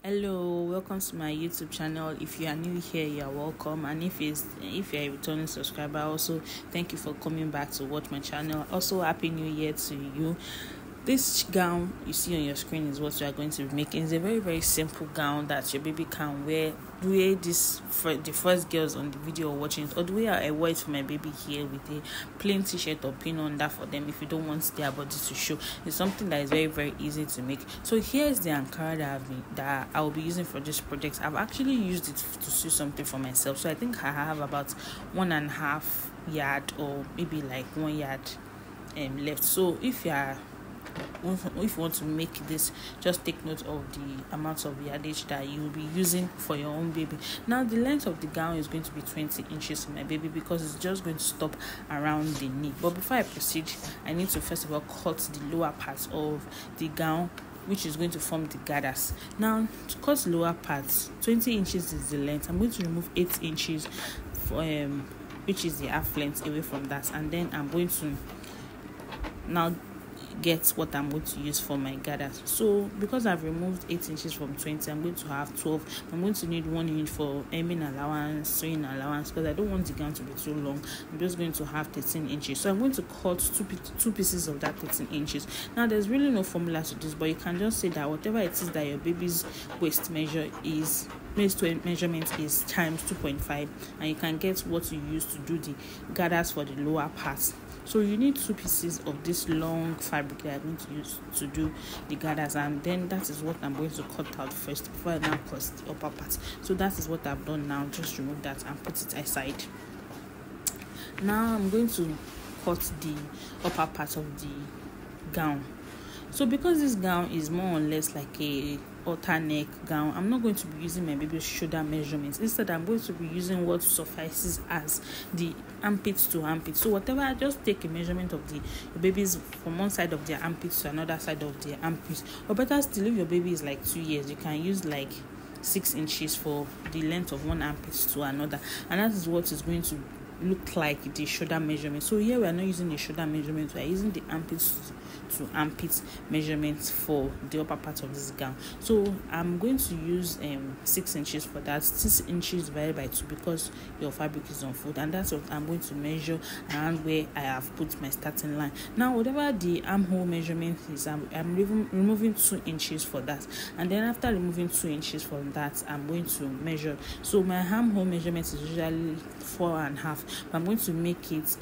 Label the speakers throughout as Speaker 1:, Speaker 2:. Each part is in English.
Speaker 1: Hello, welcome to my YouTube channel. If you are new here, you are welcome, and if you're a returning subscriber, also thank you for coming back to watch my channel. Also, happy new year to you. This gown you see on your screen is what we are going to be making. It's a very simple gown that your baby can wear. The way the first girls on the video are watching it, or the way I wore it for my baby here with a plain t-shirt or pin on that for them if you don't want their body to show. It's something that is very easy to make. So here's the Ankara that I will be using for this project. I've actually used it to sew something for myself. So I think I have about 1.5 yard or maybe like 1 yard left. So if you want to make this, just take note of the amount of yardage that you will be using for your own baby. Now the length of the gown is going to be 20 inches for my baby because it's just going to stop around the knee. But before I proceed, I need to first of all cut the lower part of the gown, which is going to form the gathers. Now to cut the lower parts, 20 inches is the length. I'm going to remove 8 inches for which is the half length away from that, and then I'm going to now get what I'm going to use for my gathers. So because I've removed 8 inches from 20, I'm going to have 12. I'm going to need 1 inch for hemming allowance, sewing allowance, because I don't want the gown to be too long. I'm just going to have 13 inches. So I'm going to cut two pieces of that 13 inches. Now there's really no formula to this, but you can just say that whatever it is that your baby's waist measurement is times 2.5, and you can get what you use to do the gathers for the lower parts. So you need 2 pieces of this long fabric that I'm going to use to do the gathers, and then that is what I'm going to cut out first before I now cut the upper part. So that is what I've done now. Just remove that and put it aside. Now I'm going to cut the upper part of the gown. So because this gown is more or less like a halter neck gown, I'm not going to be using my baby's shoulder measurements. Instead, I'm going to be using what suffices as the armpit to armpit. So whatever, I just take a measurement of the baby's from one side of their armpit to another side of their armpit. Or better still, if your baby is like 2 years, you can use like 6 inches for the length of one armpit to another, and that is what is going to look like the shoulder measurement. So here we are not using the shoulder measurement, we are using the armpit to armpit measurements for the upper part of this gown. So I'm going to use 6 inches for that. 6 inches divided by 2 because your fabric is on foot, and that's what I'm going to measure around where I have put my starting line. Now whatever the armhole measurement is, I'm removing 2 inches for that, and then after removing 2 inches from that, I'm going to measure. So my armhole measurement is usually 4.5, but I'm going to make it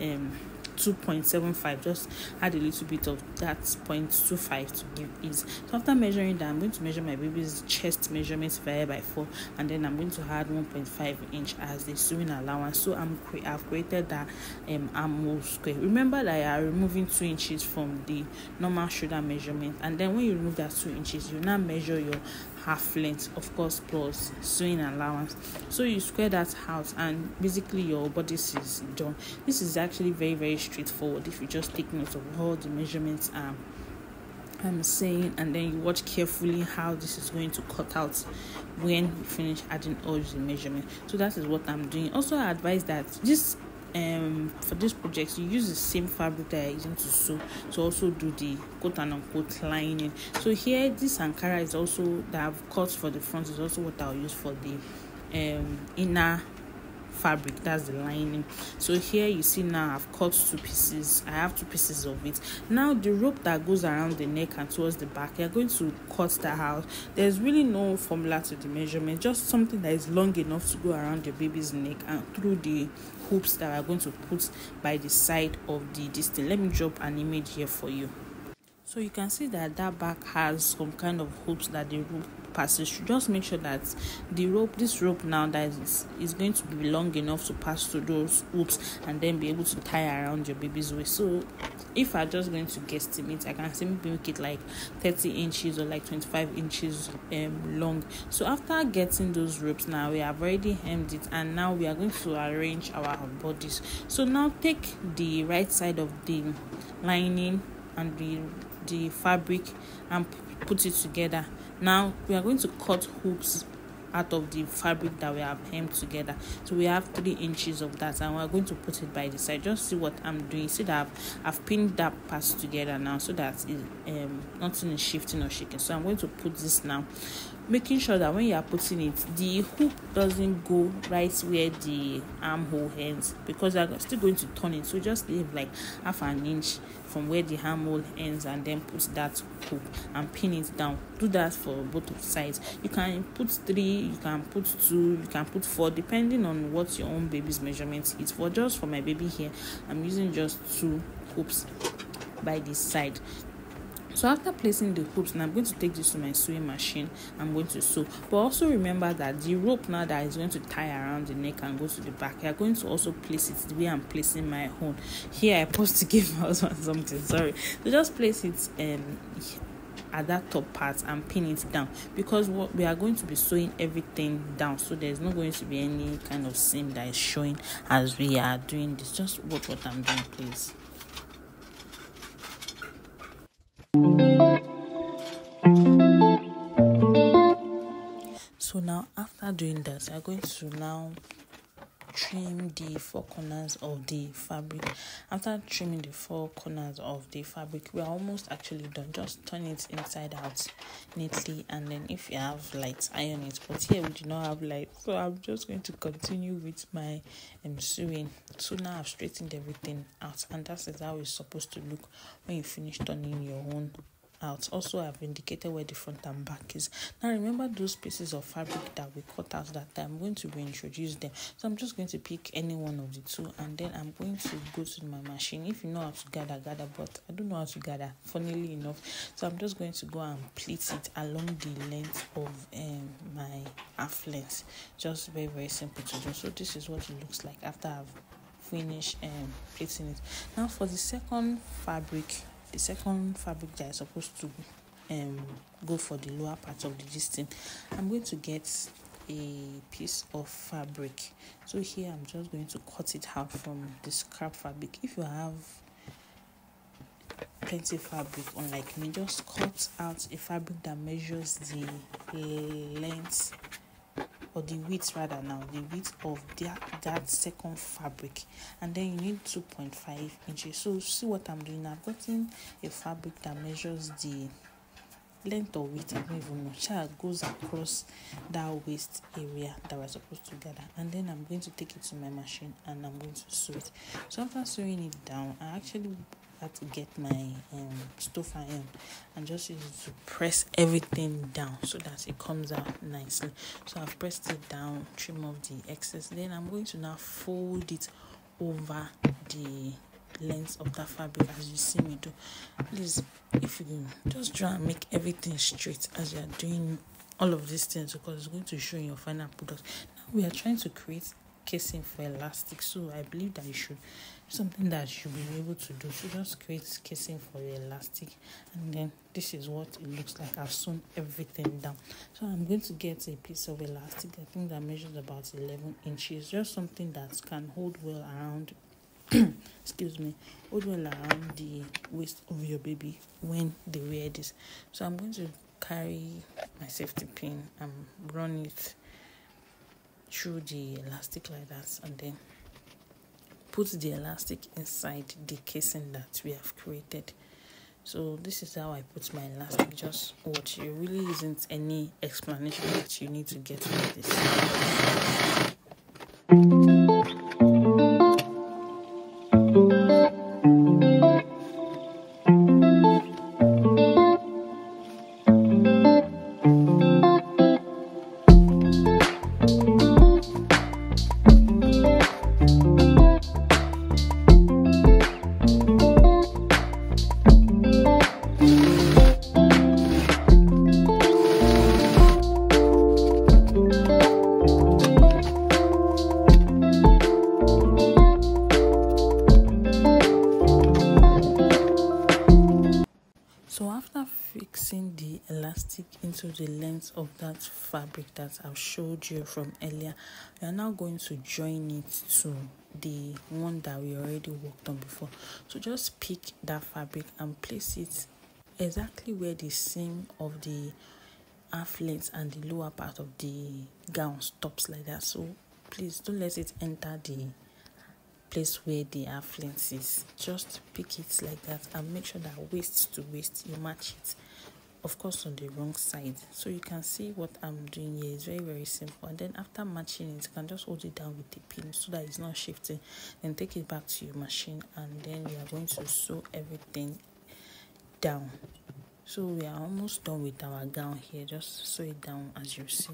Speaker 1: 2.75, just add a little bit of that 0.25 to give ease. So after measuring that, I'm going to measure my baby's chest measurements divided by 4, and then I'm going to add 1.5 inch as the sewing allowance. So I've created that armhole square. Remember that I are removing 2 inches from the normal shoulder measurement, and then when you remove that 2 inches, you now measure your half length, of course, plus sewing allowance. So you square that out, and basically your bodice is done. This is actually very straightforward if you just take note of all the measurements I'm saying, and then you watch carefully how this is going to cut out when you finish adding all the measurement. So that is what I'm doing. Also, I advise that this for this project you use the same fabric that I'm using to sew to also do the quote and unquote lining. So here this Ankara is also that I've cut for the front is also what I'll use for the inner fabric, that's the lining. So here you see now I've cut 2 pieces. I have 2 pieces of it. Now the rope that goes around the neck and towards the back, you're going to cut that out. There's really no formula to the measurement, just something that is long enough to go around your baby's neck and through the hoops that we're going to put by the side of the distance. Let me drop an image here for you. So you can see that back has some kind of hoops that the rope passes through. Just make sure that this rope now that is going to be long enough to pass through those hoops and then be able to tie around your baby's waist. So if I'm just going to guesstimate, I can simply make it like 30 inches or like 25 inches long. So after getting those ropes, now we have already hemmed it, and now we are going to arrange our bodies. So now take the right side of the lining and the fabric and put it together. Now we are going to cut hoops out of the fabric that we have hemmed together. So we have 3 inches of that, and we're going to put it by the side. Just see what I'm doing. See that I've pinned that part together now so that nothing is shifting or shaking. So I'm going to put this now making sure that when you are putting it, the hook doesn't go right where the armhole ends, because you're still going to turn it. So just leave like half an inch from where the armhole ends, and then put that hook and pin it down. Do that for both of sides. You can put 3, you can put 2, you can put 4, depending on what your own baby's measurement is. For my baby here, I'm using just 2 hoops by this side. So after placing the hoops, now I'm going to take this to my sewing machine. I'm going to sew. But also remember that the rope now that is going to tie around the neck and go to the back, you're going to also place it the way I'm placing my own. Here I paused to give my husband something, sorry. So just place it at that top part and pin it down, because what we are going to be sewing everything down, so there's not going to be any kind of seam that is showing as we are doing this. Just watch what I'm doing, please. So now after doing that, I'm going to now trim the 4 corners of the fabric. After trimming the 4 corners of the fabric, we are almost actually done. Just turn it inside out neatly, and then if you have light, iron it. But here we do not have light, so I'm just going to continue with my sewing. So now I've straightened everything out, and that is how it's supposed to look when you finish turning your own out. Also, I've indicated where the front and back is. Now remember those pieces of fabric that we cut out that time. I'm going to reintroduce them. So I'm just going to pick any one of the 2, and then I'm going to go to my machine. If you know how to gather, but I don't know how to gather, funnily enough. So I'm just going to go and pleat it along the length of my half length. Just very, very simple to do. So this is what it looks like after I've finished pleating it. Now for the second fabric that is supposed to go for the lower part of the distance, I'm going to get a piece of fabric. So here I'm just going to cut it out from the scrap fabric. If you have plenty fabric, unlike me, just cut out a fabric that measures the length, or the width rather, now the width of that second fabric, and then you need 2.5 inches. So see what I'm doing. I've gotten a fabric that measures the length or width, I don't even know, child goes across that waist area that we're supposed to gather, and then I'm going to take it to my machine and I'm going to sew it. So after sewing it down, I actually had to get my stove iron and just use it to press everything down so that it comes out nicely. So I've pressed it down, trim off the excess. Then I'm going to now fold it over the length of that fabric as you see me do. Please, if you just try and make everything straight as you are doing all of these things, because it's going to show in your final product. Now we are trying to create casing for elastic, so I believe that you should something that you should be able to do. So just create casing for the elastic, and then this is what it looks like. I've sewn everything down. So I'm going to get a piece of elastic, I think that measures about 11 inches, just something that can hold well around hold well around the waist of your baby when they wear this. So I'm going to carry my safety pin and run it through the elastic like that, and then put the elastic inside the casing that we have created. So this is how I put my elastic. Just watch. It really isn't any explanation that you need to get with this. So after fixing the elastic into the length of that fabric that I've showed you from earlier, we are now going to join it to the one that we already worked on before. So just pick that fabric and place it exactly where the seam of the half length and the lower part of the gown stops, like that. So please don't let it enter the place where the half length is. Just pick it like that and make sure that waist to waist you match it of course on the wrong side. So you can see what I'm doing here is very, very simple. And then after matching it, you can just hold it down with the pin so that it's not shifting. Then take it back to your machine, and then we are going to sew everything down. So we are almost done with our gown here. Just sew it down as you see.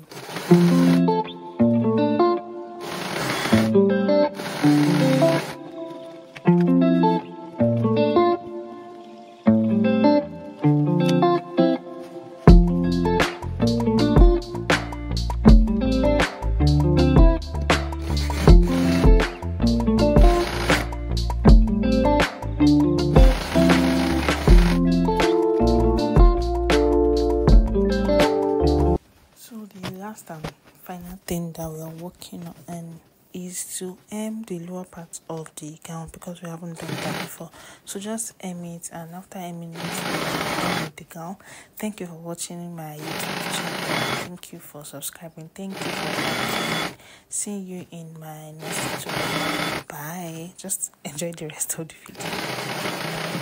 Speaker 1: Last and final thing that we are working on is to hem the lower part of the gown, because we haven't done that before. So just hem it, and after hemming it, we're done with the gown. Thank you for watching my YouTube channel. Thank you for subscribing. Thank you for watching. See you in my next tutorial. Bye. Just enjoy the rest of the video.